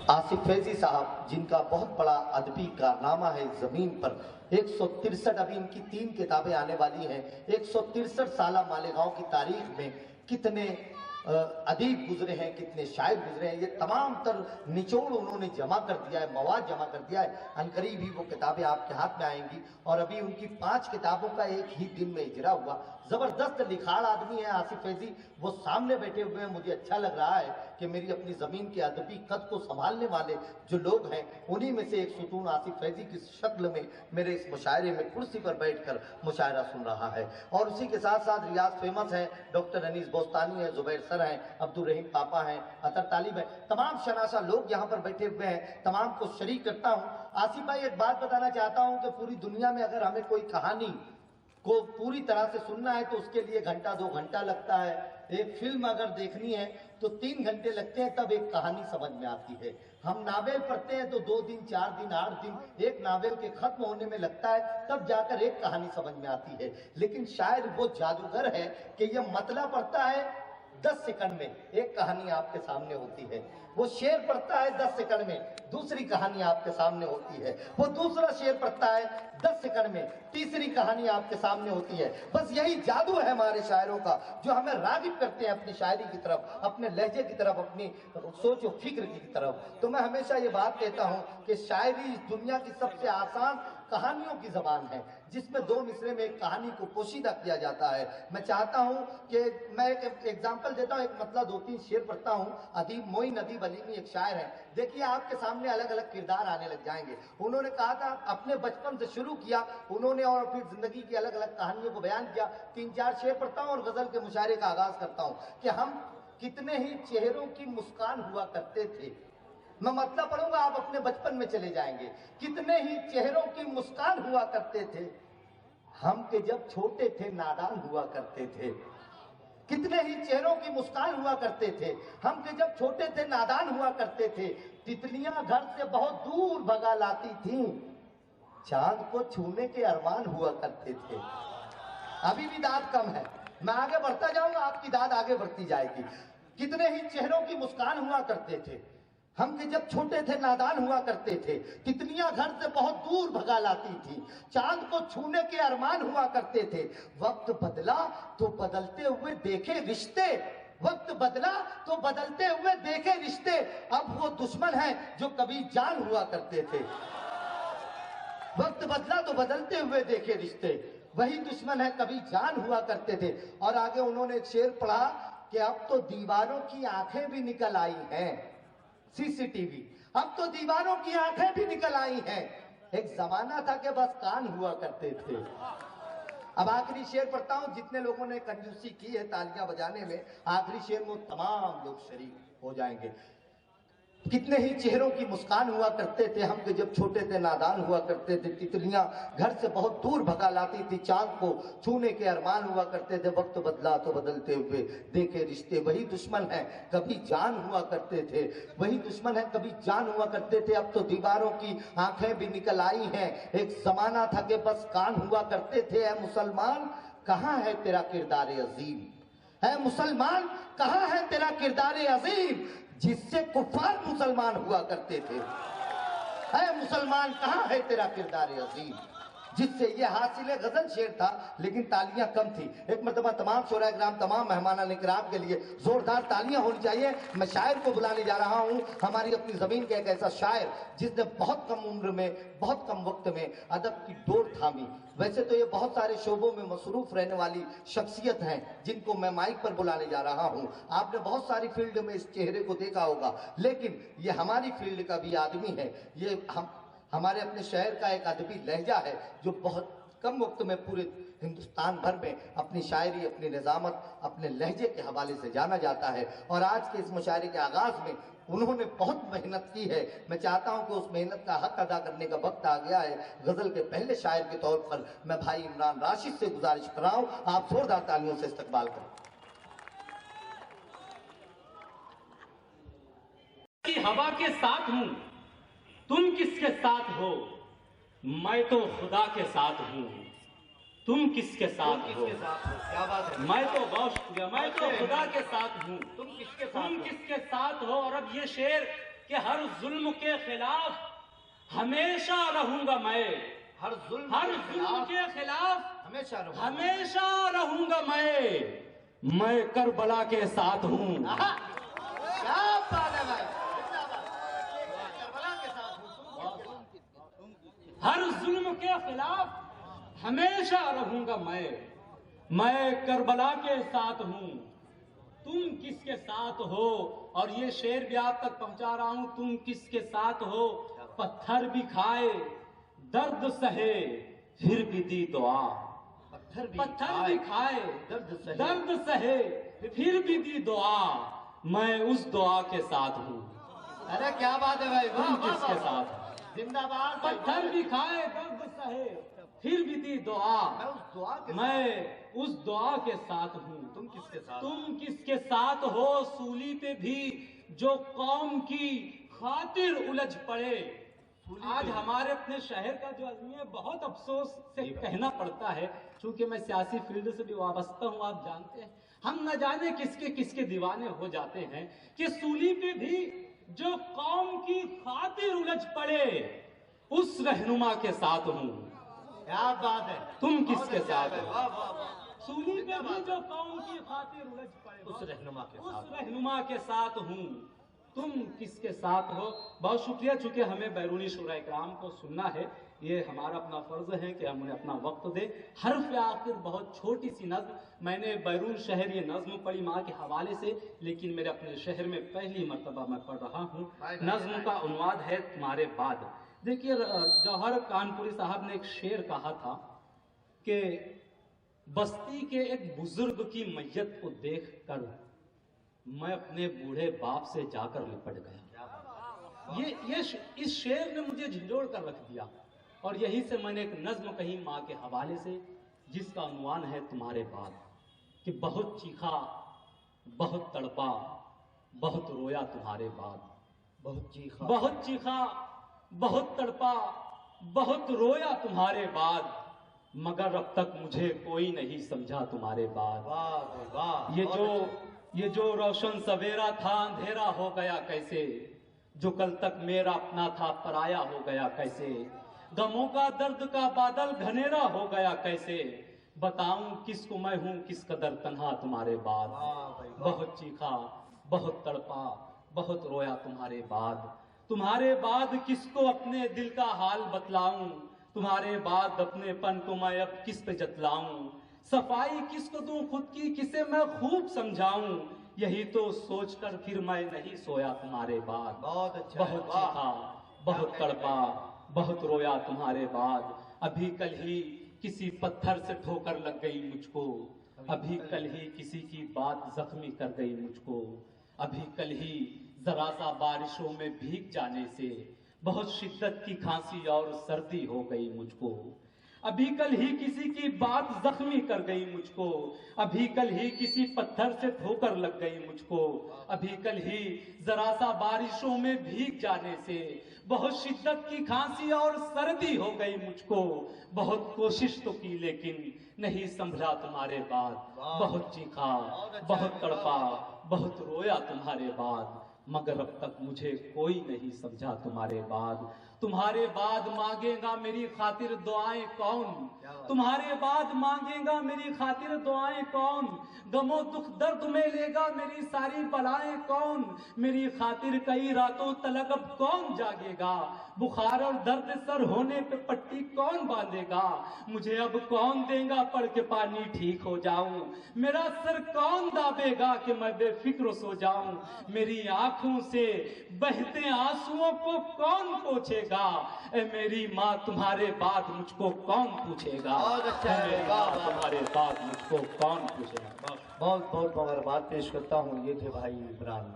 आसिफ फैजी साहब, जिनका बहुत बड़ा अदबी कारनामा है ज़मीन पर, 163 अभी इनकी 3 किताबें आने वाली हैं। 163 साल मालेगांव की तारीख में कितने अदीब गुजरे हैं, कितने शायर गुजरे हैं, ये तमाम तर निचोड़ उन्होंने जमा कर दिया है, मवाद जमा कर दिया है। अनकरीब ही वो किताबें आपके हाथ में आएंगी और अभी उनकी 5 किताबों का एक ही दिन में इजरा हुआ। ज़बरदस्त लिखाड़ आदमी है आसिफ फैजी, वो सामने बैठे हुए हैं। मुझे अच्छा लग रहा है कि मेरी अपनी ज़मीन के अदबी कद को संभालने वाले जो लोग हैं, उन्हीं में से एक सुतून आसिफ फैजी की शक्ल में मेरे इस मुशायरे में कुर्सी पर बैठकर मुशायरा सुन रहा है। और उसी के साथ साथ रियाज फेमस है, डॉक्टर अनीस बोस्तानी है, जुबैर सर हैं, अब्दुल रहीम पापा हैं, अतर तालिब हैं, तमाम शनासा लोग यहाँ पर बैठे हुए हैं। तमाम को शरीक करता हूँ। आसिफ भाई, एक बात बताना चाहता हूँ कि पूरी दुनिया में अगर हमें कोई कहानी को पूरी तरह से सुनना है तो उसके लिए घंटा 2 घंटा लगता है। एक फिल्म अगर देखनी है तो 3 घंटे लगते हैं, तब एक कहानी समझ में आती है। हम नावेल पढ़ते हैं तो 2 दिन, 4 दिन, 8 दिन एक नावेल के खत्म होने में लगता है, तब जाकर एक कहानी समझ में आती है। लेकिन शायद वो जादूगर है कि ये मतलब पढ़ता है 10 सेकंड में एक कहानी आपके सामने होती है। वो शेर पढ़ता है 10 सेकंड में दूसरी कहानी आपके सामने होती है। वो दूसरा शेर पढ़ता है 10 सेकंड में तीसरी कहानी आपके सामने होती है। बस यही जादू है हमारे शायरों का, जो हमें रागिब करते हैं अपनी शायरी की तरफ, अपने लहजे की तरफ, अपनी सोच और फिक्र की तरफ। तो मैं हमेशा ये बात कहता हूँ कि शायरी इस दुनिया की सबसे आसान कहानियों की जबान है, जिसमें 2 मिसरे में एक कहानी को पोशीदा किया जाता है। मैं चाहता हूं कि मैं एक एग्जांपल देता हूं, एक मतलब 2-3 शेर पढ़ता हूं। अदीब मोइन अदीब अलीमी एक शायर है। देखिए, आपके सामने अलग अलग किरदार आने लग जाएंगे। उन्होंने कहा था अपने बचपन से शुरू किया उन्होंने, और फिर जिंदगी की अलग अलग कहानियों को बयान किया। 3-4 शेर पढ़ता हूं और गजल के मुशायरे का आगाज करता हूं कि हम कितने ही चेहरों की मुस्कान हुआ करते थे। मैं मतलब पढ़ूंगा, आप अपने बचपन में चले जाएंगे। कितने ही चेहरों की मुस्कान हुआ करते थे हम के जब छोटे थे नादान हुआ करते थे। कितने ही चेहरों की मुस्कान हुआ करते थे हम के जब छोटे थे नादान हुआ करते थे। तितलियां घर से बहुत दूर भगा लाती थीं, चांद को छूने के अरमान हुआ करते थे। अभी भी दाद कम है, मैं आगे बढ़ता जाऊंगा, आपकी दाद आगे बढ़ती जाएगी। कितने ही चेहरों की मुस्कान हुआ करते थे हम के जब छोटे थे नादान हुआ करते थे। तितलियां घर से बहुत दूर भगा लाती थी, चांद को छूने के अरमान हुआ करते थे। वक्त बदला तो बदलते हुए देखे रिश्ते, वक्त बदला तो बदलते हुए देखे रिश्ते। अब वो दुश्मन है जो कभी जान हुआ करते थे। वक्त बदला तो बदलते हुए देखे रिश्ते, वही दुश्मन है कभी जान हुआ करते थे। और आगे उन्होंने एक शेर पढ़ा कि अब तो दीवारों की आंखें भी निकल आई हैं, सीसीटीवी, अब तो दीवारों की आंखें भी निकल आई हैं। एक जमाना था कि बस कान हुआ करते थे। अब आखिरी शेर पढ़ता हूं। जितने लोगों ने कंजूसी की है तालियां बजाने में, आखिरी शेर में तमाम लोग शरीक हो जाएंगे। कितने ही चेहरों की मुस्कान हुआ करते थे हम के जब छोटे थे नादान हुआ करते थे। तितलियां घर से बहुत दूर भगा लाती थी, चांद को छूने के अरमान हुआ करते थे। वक्त बदला तो बदलते हुए देखे रिश्ते, वही दुश्मन है कभी जान हुआ करते थे, वही दुश्मन है कभी जान हुआ करते थे। अब तो दीवारों की आंखें भी निकल आई हैं, एक जमाना था कि बस कान हुआ करते थे। ऐ मुसलमान कहाँ है तेरा किरदार अजीम, ऐ मुसलमान कहाँ है तेरा किरदार अजीम, जिससे कुफार मुसलमान हुआ करते थे। ऐ मुसलमान कहाँ है तेरा किरदार अजीम, जिससे ये हासिल गजल शेर था, लेकिन तालियां कम थी। एक मरतबा तमाम शोरा किराम, तमाम मेहमान किराम के लिए जोरदार तालियां होनी चाहिए। मैं शायर को बुलाने जा रहा हूं, हमारी अपनी जमीन के एक ऐसा शायर जिसने बहुत कम उम्र में, बहुत कम वक्त में अदब की डोर थामी। वैसे तो ये बहुत सारे शोबों में मसरूफ रहने वाली शख्सियत हैं जिनको मैं माइक पर बुलाने जा रहा हूं। आपने बहुत सारी फील्ड में इस चेहरे को देखा होगा, लेकिन ये हमारी फील्ड का भी आदमी है। ये हमारे अपने शहर का एक अदबी लहजा है जो बहुत कम वक्त में पूरे हिंदुस्तान भर में अपनी शायरी, अपनी निज़ामत, अपने लहजे के हवाले से जाना जाता है। और आज के इस मुशायरे के आगाज में उन्होंने बहुत मेहनत की है। मैं चाहता हूं कि उस मेहनत का हक अदा करने का वक्त आ गया है। गजल के पहले शायर के तौर पर मैं भाई इमरान राशिद से गुजारिश कर रहा हूं, आप जोरदार तालियों से इस्तकबाल करें। कि हवा के साथ हूं, तुम किसके साथ हो, मैं तो खुदा के साथ हूं, तुम किसके साथ हो। क्या बात है, मैं तो बहुत शुक्रिया, मैं तो खुदा के साथ हूं, तुम किसके तुम किसके साथ हो। और अब ये शेर کہ ہر ظلم کے خلاف ہمیشہ رہوں گا میں، ہر ظلم کے خلاف ہمیشہ رہوں گا میں کربلا کے ساتھ ہوں۔ کیا بات ہے بھائی، کربلا کے ساتھ ہوں۔ ہر ظلم کے خلاف ہمیشہ رہوں گا میں کربلا کے ساتھ ہوں۔ تم کس کے ساتھ ہو؟ اور یہ شعر بھی آپ تک پہنچا رہا ہوں، تم کس کے ساتھ ہو؟ پتھر بھی کھائے درد سہے پھر بھی دی دعا، پتھر بھی کھائے درد سہے پھر بھی دی دعا، میں اس دعا کے ساتھ ہوں۔ ارے کیا بات ہے بھائی، تم کس کے ساتھ ہو؟ زندہ باد۔ پتھر بھی کھائے درد سہے پھر بھی دی دعا، میں اس دعا کے ساتھ ہوں۔ تم کس کے ساتھ؟ تم کس کے ساتھ ہو؟ سولی پہ بھی جو قوم کی خاطر الجھ پڑے۔ آج ہمارے اپنے شہر کا جو آدمی ہے، بہت افسوس سے کہنا پڑتا ہے، چونکہ میں سیاسی فیلڈ سے بھی وابستہ ہوں، آپ جانتے ہیں، ہم نہ جانے کس کے دیوانے ہو جاتے ہیں کہ سولی پہ بھی جو قوم کی خاطر الجھ پڑے اس رہنما کے ساتھ ہوں۔ کیا بات ہے، تم کس کے ساتھ ہو؟ واہ واہ واہ۔ سولی پہ بھی جو قوم کی خاطر الجھ پڑے اس رہنما کے ساتھ، اس رہنما کے ساتھ ہوں۔ تم کس کے ساتھ ہو؟ بہت شکریہ، چونکہ ہمیں بیرونی شورائے کرام کو سننا ہے، یہ ہمارا اپنا فرض ہے کہ ہم انہیں اپنا وقت دیں۔ حرف آخر بہت چھوٹی سی نظم، میں نے بیرون شہر یہ نظم پڑھی ماں کے حوالے سے، لیکن میرے اپنے شہر میں پہلی مرتبہ میں پڑھ رہا ہوں۔ نظم کا عنوان ہے تمہارے بعد۔ دیکھیے، جوہر کانپوری صاحب نے ایک شعر کہا تھا کہ بستی کے ایک بزرگ کی میت کو دیکھ کر میں اپنے بوڑھے باپ سے جا کر لپٹ گیا۔ اس شعر نے مجھے جھنجھوڑ کر رکھ دیا، اور یہی سے میں نے ایک نظم کہی ماں کے حوالے سے، جس کا عنوان ہے تمہارے بعد، کہ بہت چیخا بہت تڑپا بہت رویا تمہارے بعد، بہت چیخا بہت تڑپا بہت رویا تمہارے بعد، مگر اب تک مجھے کوئی نہیں سمجھا تمہارے بعد۔ واہ واہ، یہ جو روشن سویرا تھا اندھیرا ہو گیا کیسے، جو کل تک میرا اپنا تھا پرایا ہو گیا کیسے، غموں کا درد کا بادل گھنیرا ہو گیا کیسے، بتاؤں کس کو میں ہوں کس قدر تنہا تمہارے بعد، بہت چیخا بہت تڑپا بہت رویا تمہارے بعد کس کو اپنے دل کا حال بتلاؤں، تمہارے بعد اپنے پن کو میں اب کس پہ جتلاؤں، صفائی کس کو دوں خود کی کسے میں خوب سمجھاؤں، یہی تو سوچ کر پھر میں نہیں سویا تمہارے بعد، بہت چیخا بہت تڑپا بہت رویا تمہارے بعد، ابھی کل ہی کسی پتھر سے ٹھوکر لگ گئی مجھ کو، ابھی کل ہی کسی کی بات زخمی کر گئی مجھ کو، ابھی کل ہی ذرا سا بارشوں میں بھیگ جانے سے بہت شدت کی کھانسی اور سردی ہو گئی مجھ کو، ابھی کل ہی کسی کی بات زخمی کر گئی مجھ کو، ابھی کل ہی کسی پتھر سے ٹھوکر لگ گئی مجھ کو، ابھی کل ہی ذرا سا بارشوں میں بھیگ جانے سے بہت شدت کی کھانسی اور سردی ہو گئی مجھ کو، بہت کوشش تو کی لیکن نہیں سنبھلا تمہارے بعد، بہت چیخا بہت تڑپا بہت رویا تمہارے بعد، مگر اب تک مجھے کوئی نہیں سمجھا تمہارے بعد مانگے گا میری خاطر دعائیں کون، تمہارے بعد مانگے گا میری خاطر دعائیں کون، غم و دکھ درد میں لے گا میری ساری بلائیں کون، میری خاطر کئی راتوں تلک اب کون جاگے گا، بخار اور درد سر ہونے پہ پٹی کون باندھے گا، مجھے اب کون دے گا پڑھ کے پانی ٹھیک ہو جاؤں، میرا سر کون دابے گا کہ میں بے فکر سو جاؤں، میری آنکھوں سے بہتے آنسوؤں کو کون پوچھے گا، اے میری ماں تمہارے بعد مجھ کو کون پوچھے گا، میری ماں تمہارے بعد مجھ کو کون پوچھے گا۔ بہت بہت مبارکباد پیش کرتا ہوں، یہ تھے بھائی عمران۔